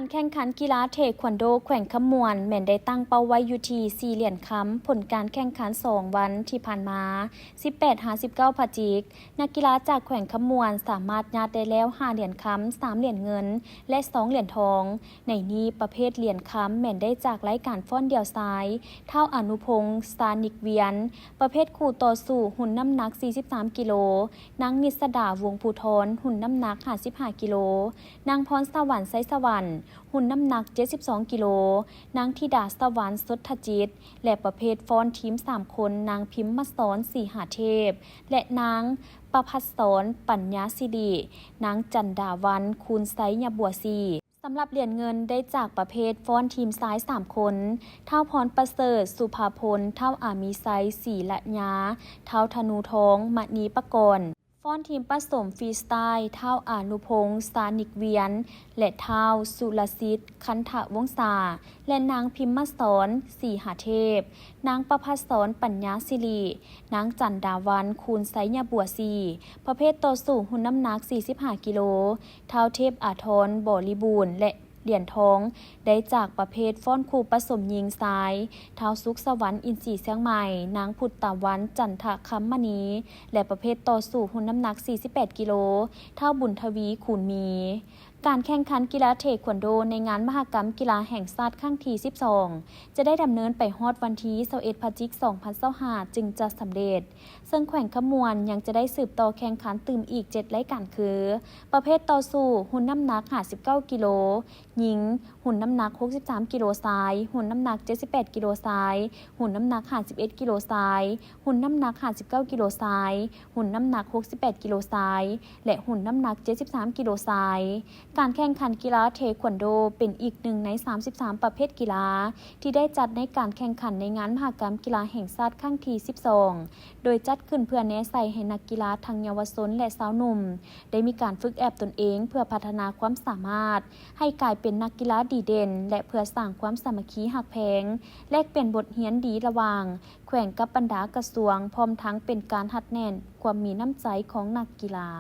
การแข่งขันกีฬาเทควันโดแขว่งขมวนแม่นได้ตั้งเป้าไว้อยู่ที่4เหรียญคำผลการแข่งขัน2วันที่ผ่านมา 18-19 พฤศจิกายนนักกีฬาจากแขว่งขมวนสามารถญาติได้แล้ว5เหรียญคำ3เหรียญเงินและ2เหรียญทองในนี้ประเภทเหรียญคำแม่นได้จากรายการฟ้อนเดี่ยวซ้ายเท่าอนุพงศ์สตานิกเวียนประเภทคู่ต่อสู้หุ่นน้ำหนัก43กิโลนางนิสดาวงภูธรหุ่นน้ำหนัก55กิโลนางพรสวรรค์ไซสวรรค์หุ่นน้ำหนัก72กิโลนางธิดาสวรรค์สุทธจิตและประเภทฟ้อนทีม3คนนางพิมพ์มศรศรีหาเทพและนางประภัสสรปัญญาสิรินางจันดาวันคูณไซยบัวซีสำหรับเหรียญเงินได้จากประเภทฟ้อนทีมซ้าย3คนเท่าพรประเสริฐสุภาพลเท่าอามีไซศรีละยาเท่าธนูทองมณีปกรณ์ฟ้อนทีมผสมฟรีสไตล์เท่าอนุพงศ์สตานิกเวียนและเท่าสุรสิทธิ์คันธวงศาและนางพิมพ์สรศรีหาเทพนางประภัสสรปัญญาสิรินางจันดาวันคูณไซยบัวซีประเภทต่อสู้หุ่นน้ำหนัก45กิโลเท่าเทพอาทรบริบูรณ์และเหรียญทองได้จากประเภทฟ้อนคู่ผสมยิงซ้ายเท้าสุขสวรรค์อินทรีเสียงใหม่นางพุทธวันจันทคัมมณีและประเภทต่อสู้หุ่นน้ำหนัก48กิโลเท่าบุญทวีคูณมีการแข่งขันกีฬาเทควันโดในงานมหกรรมกีฬาแห่งชาติครั้งที่12จะได้ดำเนินไปฮอดวันที่21พฤศจิกายน2025จึงจะสำเร็จซึ่งแขว่งขมวนยังจะได้สืบต่อแข่งขันตื่มอีก7รายการคือประเภทต่อสู้หุ่นน้ำหนัก59กิโลหญิงหุ่นน้ำหนัก63กิโลทรายหุ่นน้ำหนัก78กิโลทรายหุ่นน้ำหนัก51กิโลทรายหุ่นน้ำหนัก59กิโลทรายหุ่นน้ำหนัก68กิโลทรายและหุ่นน้ำหนัก73กิโลทรายการแข่งขันกีฬาเทควันโดเป็นอีกหนึ่งใน33ประเภทกีฬาที่ได้จัดในการแข่งขันในงานมหกรรมกีฬาแห่งชาติครั้งที่12โดยจัดขึ้นเพื่อแนะใส่ให้นักกีฬาทั้งเยาวชนและสาวหนุ่มได้มีการฝึกแอบตนเองเพื่อพัฒนาความสามารถให้กลายเป็นนักกีฬาดีเด่นและเพื่อสร้างความสามัคคีหักแพงแลกเปลี่ยนบทเรียนดีระหว่างแขวงกับบรรดากระทรวงพร้อมทั้งเป็นการหัดแน่นความมีน้ำใจของนักกีฬา